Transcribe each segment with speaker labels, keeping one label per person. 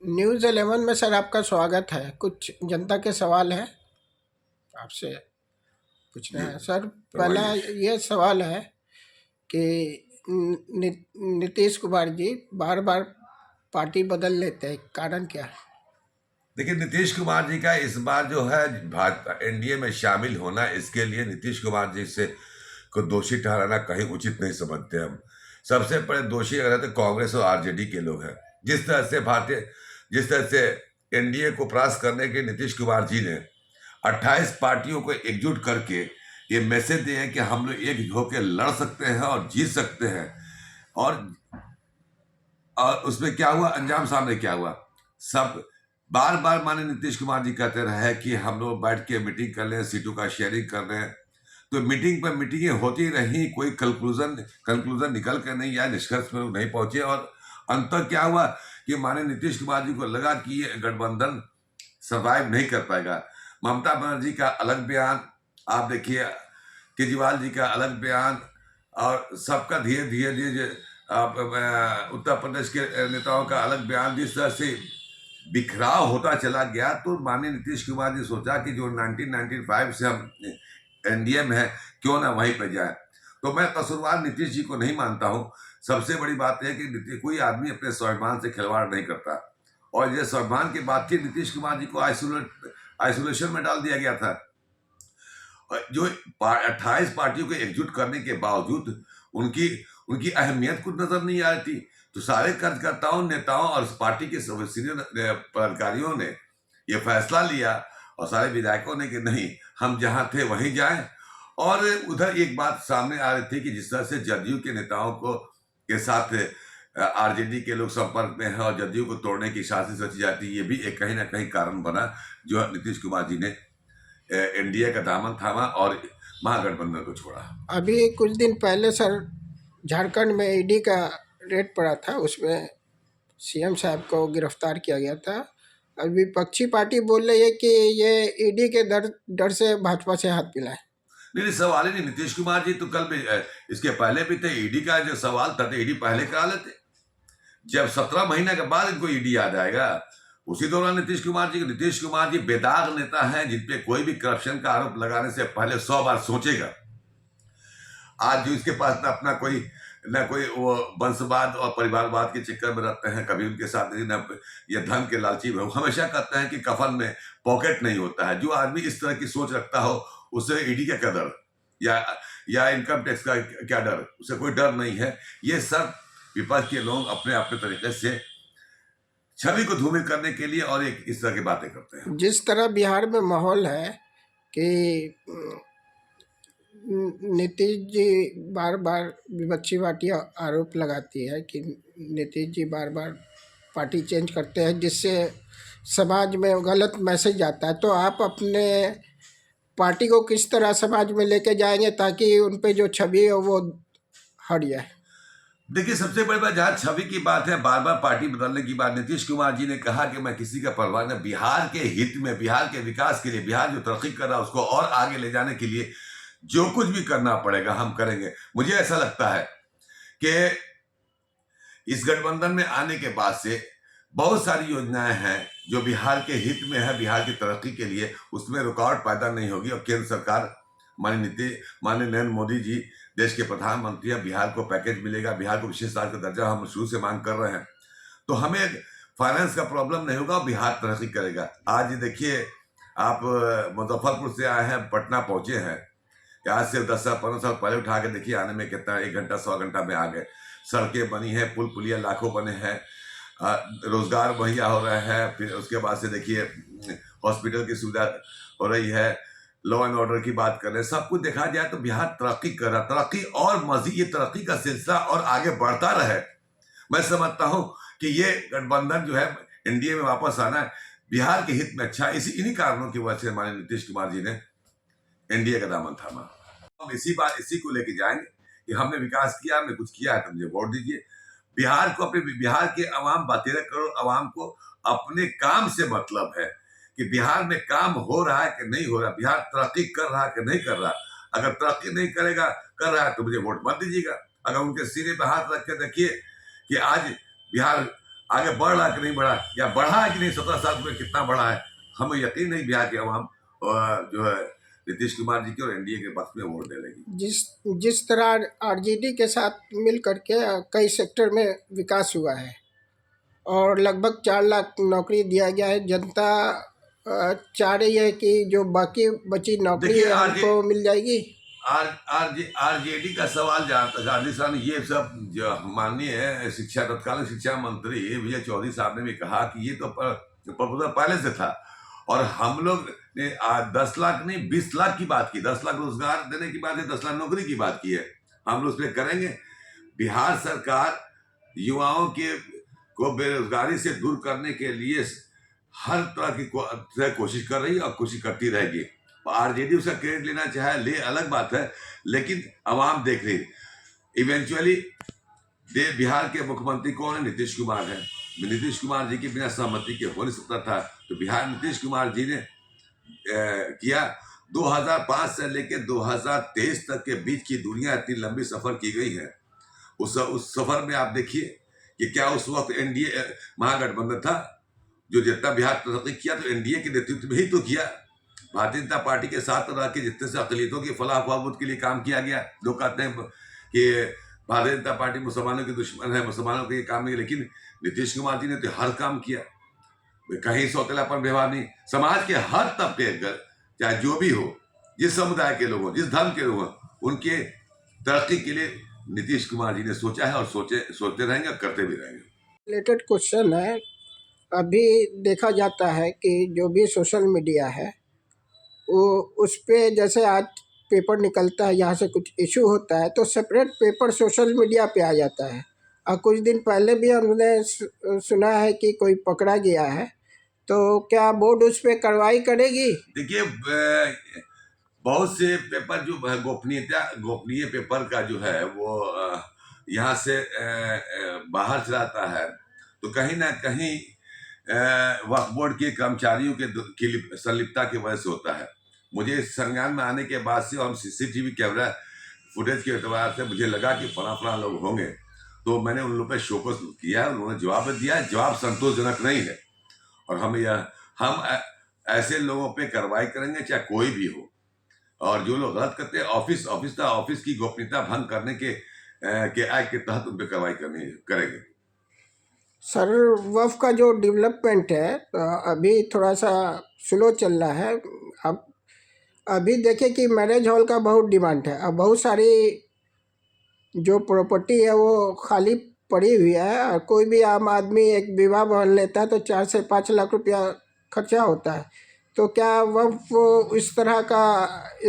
Speaker 1: News 11 में sir आपका स्वागत है। कुछ जनता के सवाल हैं आपसे पूछना
Speaker 2: जी
Speaker 1: है सर। पहला
Speaker 2: फरमाइए।
Speaker 1: ये सवाल है कि नीतीश कुमार जी बार बार पार्टी बदल लेते हैं, कारण क्या है?
Speaker 2: देखिए, नीतीश कुमार जी का इस बार जो है भाजपा एनडीए में शामिल होना, इसके लिए नीतीश कुमार जी से को दोषी ठहराना कहीं उचित नहीं समझते हम। सबसे बड़े दोषी अगर है तो कांग्रेस और आरजेडी के लोग हैं। जिस तरह से एनडीए को परास्त करने के नीतीश कुमार जी ने 28 पार्टियों को एकजुट करके ये मैसेज दिए हैं कि हम लोग एक होकर लड़ सकते हैं और जीत सकते हैं। और उसमें क्या हुआ, अंजाम सामने क्या हुआ। सब बार बार माने नीतीश कुमार जी कहते रहे कि हम लोग बैठ के मीटिंग कर लें, सीटों का शेयरिंग कर लें। तो मीटिंग पर मीटिंगें होती रही, कोई कंक्लूजन निकल कर नहीं आया, निष्कर्ष में नहीं पहुंचे। और अंत क्या हुआ कि माने नीतीश कुमार जी को लगा कि ये गठबंधन सर्वाइव नहीं कर पाएगा। ममता बनर्जी का अलग बयान, आप देखिए केजरीवाल जी का अलग बयान, और सबका धीरे धीरे धीरे उत्तर प्रदेश के नेताओं का अलग बयान, जिस तरह से बिखराव होता चला गया। तो माननीय नीतीश कुमार जी सोचा कि जो 1995 से हम एनडीए में है, क्यों ना वहीं पे जाए। तो मैं कसूरवार नीतीश जी को नहीं मानता हूँ। सबसे बड़ी बात है कि कोई आदमी अपने स्वाभिमान से खिलवाड़ नहीं करता। और ये स्वाभिमान की बात थी, नीतीश कुमार जी को आइसोलेशन में डाल दिया गया था। जो 28 पार्टियों को एकजुट करने के बावजूद उनकी उनकी अहमियत कुछ नजर नहीं आ रही थी। तो सारे कार्यकर्ताओं, नेताओं और पार्टी के सीनियर पदाधिकारियों ने यह फैसला लिया, और सारे विधायकों ने, कि नहीं, हम जहां थे वहीं जाएं। और उधर एक बात सामने आ रही थी कि जिस तरह से जदयू के नेताओं को के साथ आरजेडी के लोग संपर्क में हैं और जदयू को तोड़ने की साजिश रची जाती है, ये भी एक कहीं ना कहीं कारण बना जो नीतीश कुमार जी ने एनडीए का दामन थामा और महागठबंधन को छोड़ा।
Speaker 1: अभी कुछ दिन पहले सर झारखंड में ईडी का रेड पड़ा था, उसमें सीएम साहब को गिरफ्तार किया गया था। अभी विपक्षी पार्टी बोल रही है कि ये ईडी के डर डर से भाजपा से हाथ मिलाए।
Speaker 2: नहीं, सवाल ही नहीं। नीतीश कुमार जी तो कल भी इसके पहले भी थे। ईडी का जो सवाल था, तो ईडी पहले करा लेते। जब 17 महीने के बाद इनको ईडी याद आएगा, उसी दौरान नीतीश कुमार जी बेदाग नेता हैं, जिनपे कोई भी करप्शन का आरोप लगाने से पहले 100 बार सोचेगा। आज जो इसके पास ना कोई वो वंशवाद और परिवारवाद के चक्कर में रहते हैं, कभी उनके साथ नहीं, ना ये धन के लालची में। वो हमेशा कहते हैं कि कफन में पॉकेट नहीं होता है। जो आदमी इस तरह की सोच रखता हो, उसे ईडी का क्या डर, या इनकम टैक्स का क्या डर, उसे कोई डर नहीं है। ये सब विपक्ष के लोग अपने अपने तरीके से छवि को धूमिल करने के लिए और एक इस तरह की बातें करते हैं।
Speaker 1: जिस तरह बिहार में माहौल है कि नीतीश जी बार बार विपक्षी पार्टियाँ आरोप लगाती है कि नीतीश जी बार बार पार्टी चेंज करते हैं, जिससे समाज में गलत मैसेज आता है। तो आप अपने पार्टी को किस तरह समाज में लेके जाएंगे ताकि उन पे जो छवि है वो हट जाए?
Speaker 2: देखिए, सबसे बड़ी बात जहां छवि की बात है, बार बार पार्टी बदलने की बात, नीतीश कुमार जी ने कहा कि मैं किसी का परवाह नहीं, बिहार के हित में, बिहार के विकास के लिए, बिहार जो तरक्की कर रहा है उसको और आगे ले जाने के लिए जो कुछ भी करना पड़ेगा हम करेंगे। मुझे ऐसा लगता है कि इस गठबंधन में आने के बाद से बहुत सारी योजनाएं हैं जो बिहार के हित में है, बिहार की तरक्की के लिए, उसमें रुकावट पैदा नहीं होगी। और केंद्र सरकार, माननीय नरेंद्र मोदी जी देश के प्रधानमंत्री हैं, बिहार को पैकेज मिलेगा, बिहार को विशेष राज्य का दर्जा हम शुरू से मांग कर रहे हैं। तो हमें फाइनेंस का प्रॉब्लम नहीं होगा, बिहार तरक्की करेगा। आज देखिए, आप मुजफ्फरपुर से आए हैं, पटना पहुंचे हैं, आज से 10 साल 15 साल पहले उठा के देखिए, आने में कितना, 1 घंटा 100 घंटा में आ गए। सड़कें बनी हैं, पुल पुलिया लाखों बने हैं, रोजगार मुहैया हो रहा है। फिर उसके बाद से देखिए हॉस्पिटल की सुविधा हो रही है, लॉ एंड ऑर्डर की बात कर रहे हैं। सब कुछ देखा जाए तो बिहार तरक्की कर रहा, तरक्की और मजीद ये तरक्की का सिलसिला और आगे बढ़ता रहे। मैं समझता हूं कि ये गठबंधन जो है एनडीए में वापस आना है, बिहार के हित में अच्छा है। इन्हीं कारणों की वजह से हमारे नीतीश कुमार जी ने एनडीए का दामन थामा। हम इसी को लेके जाएंगे कि हमने विकास किया, हमने कुछ किया है तो मुझे वोट दीजिए। बिहार के अवाम, 13 करोड़ अवाम को अपने काम से मतलब है कि बिहार में काम हो रहा है कि नहीं हो रहा, बिहार तरक्की कर रहा है कि नहीं कर रहा। अगर तरक्की नहीं करेगा, कर रहा है, तो मुझे वोट मत दीजिएगा। अगर उनके सीने पे हाथ रख के देखिए कि आज बिहार आगे बढ़ रहा कि नहीं बढ़ा, या बढ़ा है कि नहीं, 17 साल में कितना बढ़ा है, हमें यकीन नहीं बिहार के अवाम जो है नीतीश कुमार जी के और एनडीए के पक्ष में वोट दे देगी।
Speaker 1: जिस जिस तरह आरजेडी के साथ मिल करके कई सेक्टर में विकास हुआ है और लगभग 4 लाख नौकरी दिया गया है, जनता चाह रही है कि जो बाकी बची नौकरी
Speaker 2: देखिए,
Speaker 1: है हमको मिल जाएगी।
Speaker 2: आरजेडी का सवाल जहाँ तक राजस्थान, ये सब जो माननीय तत्कालीन शिक्षा मंत्री विजय चौधरी साहब ने भी कहा कि ये तो प्रपोजल पहले से था, और हम लोग ने 10 लाख नहीं 20 लाख की बात की, 10 लाख रोजगार देने की बात है, 10 लाख नौकरी की बात की है। हम लोग उस पर करेंगे। बिहार सरकार युवाओं के को बेरोजगारी से दूर करने के लिए हर तरह की कोशिश कर रही है और कोशिश करती रहेगी। आरजेडी उसका क्रेडिट लेना चाहे ले, अलग बात है, लेकिन अवाम देख रही। इवेंचुअली बिहार के मुख्यमंत्री कौन है? नीतीश कुमार है। नीतीश कुमार जी की बिना सहमति के हो नहीं सकता था, तो बिहार नीतीश कुमार जी ने किया। 2005 से लेकर 2023 तक के बीच की दुनिया इतनी लंबी सफर की गई है। उस सफर में आप देखिए कि क्या उस वक्त एनडीए महागठबंधन था, जो जितना बिहार तरक्की किया तो एनडीए के नेतृत्व में ही तो किया। भारतीय जनता पार्टी के साथ तरह के जितने से अकलियतों की फलाह फहबूद के लिए काम किया गया। लोग कहते हैं कि भारतीय जनता पार्टी मुसलमानों की दुश्मन है, मुसलमानों के काम नहीं, लेकिन नीतीश कुमार जी ने तो हर काम किया, कहीं सौतेलापन व्यवहार नहीं। समाज के हर तबके, चाहे जो भी हो, जिस समुदाय के लोग हो, जिस धर्म के लोग हो, उनके तरक्की के लिए नीतीश कुमार जी ने सोचा है और सोचते रहेंगे, करते भी रहेंगे।
Speaker 1: रिलेटेड क्वेश्चन है, अभी देखा जाता है कि जो भी सोशल मीडिया है वो उस पर जैसे आज पेपर निकलता है, यहाँ से कुछ इशू होता है तो सेपरेट पेपर सोशल मीडिया पे आ जाता है। और कुछ दिन पहले भी हमने सुना है कि कोई पकड़ा गया है, तो क्या बोर्ड उस पर कार्रवाई करेगी?
Speaker 2: देखिए, बहुत से पेपर जो गोपनीय पेपर का जो है वो यहाँ से बाहर चलाता है, तो कहीं ना कहीं वक्फ बोर्ड के कर्मचारियों की संलिप्तता की वजह से होता है। मुझे संज्ञान में आने के बाद से हम सीसीटीवी कैमरा फुटेज के एतबार से मुझे लगा कि फला लोग होंगे, तो मैंने उन लोगों पर शोकस किया, उन्होंने जवाब दिया। जवाब संतोषजनक नहीं है, और हम ऐसे लोगों पे कार्रवाई करेंगे, चाहे कोई भी हो। और जो लोग गलत करते हैं, ऑफिस की गोपनीयता भंग करने के एक्ट के तहत उन पर कार्रवाई करेंगे।
Speaker 1: सर, वफ का जो डेवलपमेंट है अभी थोड़ा सा स्लो चल रहा है। अब अभी देखें कि मैरिज हॉल का बहुत डिमांड है, अब बहुत सारी जो प्रॉपर्टी है वो खाली पड़ी हुई है, और कोई भी आम आदमी एक विवाह भवन लेता है तो 4 से 5 लाख रुपया खर्चा होता है। तो क्या वह इस तरह का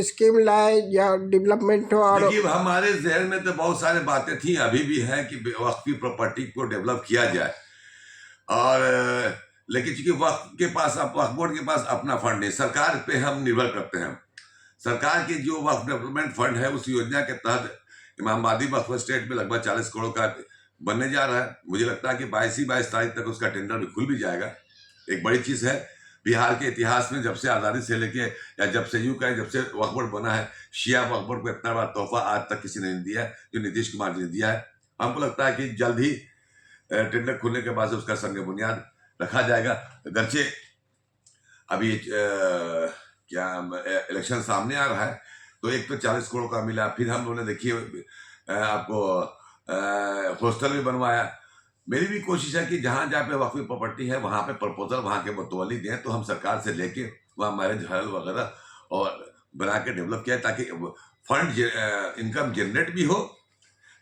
Speaker 1: स्कीम लाए या डेवलपमेंट हो? और
Speaker 2: देखिए, हमारे जहन में तो बहुत सारी बातें थी, अभी भी हैं कि वक्फ की प्रॉपर्टी को डेवलप किया जाए, और लेकिन चूंकि वक्फ बोर्ड के पास अपना फंड नहीं, सरकार पे हम निर्भर करते हैं। सरकार की जो वक्फ डेवलपमेंट फंड है, उस योजना के तहत इमामबाड़ी वक्फ स्टेट में लगभग 40 करोड़ का बनने जा रहा है। मुझे लगता है कि 22 तारीख तक उसका टेंडर भी खुल भी जाएगा। एक बड़ी चीज है बिहार के इतिहास में, जब से आज़ादी से लेके, या जब से यूं कहें जब से वक्फ बोर्ड बना है, शिया वक्फ बोर्ड को इतना बड़ा तोहफा आज तक किसी ने नहीं दिया है जो नीतीश कुमार जी ने दिया है। हमको लगता है कि जल्द ही टेंडर खुलने के बाद से उसका संग बुनियाद रखा जाएगा। अगरचे अभी क्या इलेक्शन सामने आ रहा है, तो एक तो 40 करोड़ का मिला, फिर हम लोगों ने देखिए आपको हॉस्टल भी बनवाया। मेरी भी कोशिश है कि जहाँ जहाँ पे वक्फ प्रॉपर्टी है वहाँ पे प्रपोजल वहाँ के मुतवल्ली दें, तो हम सरकार से लेके वहाँ मैरिज हॉल वगैरह और बना के डेवलप किया, ताकि फंड इनकम जनरेट भी हो,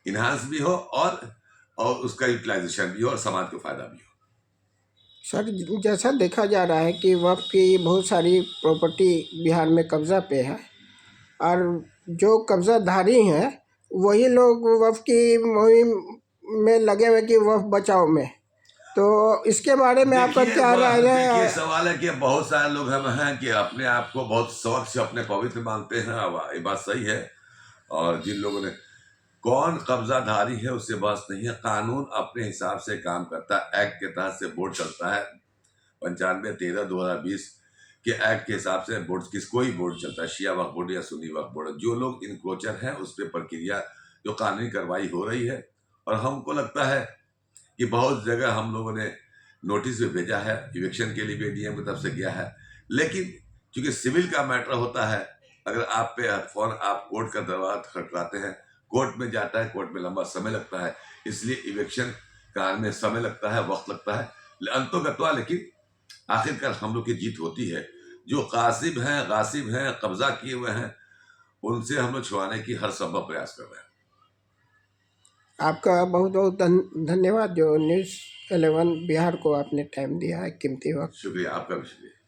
Speaker 2: इन्हांस भी हो, और उसका यूटिलाइजेशन भी हो, और समाज को फायदा भी हो।
Speaker 1: सर, जैसा देखा जा रहा है कि वक्फ की बहुत सारी प्रॉपर्टी बिहार में कब्जा पे है, और जो कब्जाधारी हैं वही लोग वक्फ की मुहिम में लगे हुए कि वक्फ बचाओ में, तो इसके बारे में आपका क्या राय है?
Speaker 2: देखिए, सवाल है कि बहुत सारे लोग हम हैं कि अपने आप को बहुत स्वच्छ, अपने पवित्र मानते हैं, ये बात सही है। और जिन लोगों ने, कौन कब्जाधारी है उससे बहस नहीं है, कानून अपने हिसाब से काम करता है। एक्ट के तहत से बोर्ड चलता है, 95/13/2020 के एक्ट के हिसाब से कोई बोर्ड चलता है, शिया वक्फ बोर्ड या सुन्नी वक्फ बोर्ड। जो लोग इनक्रोचर हैं उस पर प्रक्रिया, जो कानूनी कार्रवाई हो रही है, और हमको लगता है कि बहुत जगह हम लोगों ने नोटिस भी भेजा है, इविक्शन के लिए भी डीएम की तरफ से गया है, लेकिन चूंकि सिविल का मैटर होता है, अगर आप पे फोन आप कोर्ट का दरवाजा खटखटाते हैं, कोर्ट में जाता है, कोर्ट में लंबा समय लगता है, इसलिए इविक्शन कराने में समय लगता है, वक्त लगता है। अंतोगत्वा लेकिन आखिरकार हम लोग की जीत होती है। जो गासिब हैं, कब्जा किए हुए हैं, उनसे हम लोग छुड़ाने की हर संभव प्रयास कर रहे हैं।
Speaker 1: आपका बहुत बहुत धन्यवाद जो न्यूज़ 11 बिहार को आपने टाइम दिया है, कीमती वक्त।
Speaker 2: शुक्रिया, आपका भी शुक्रिया।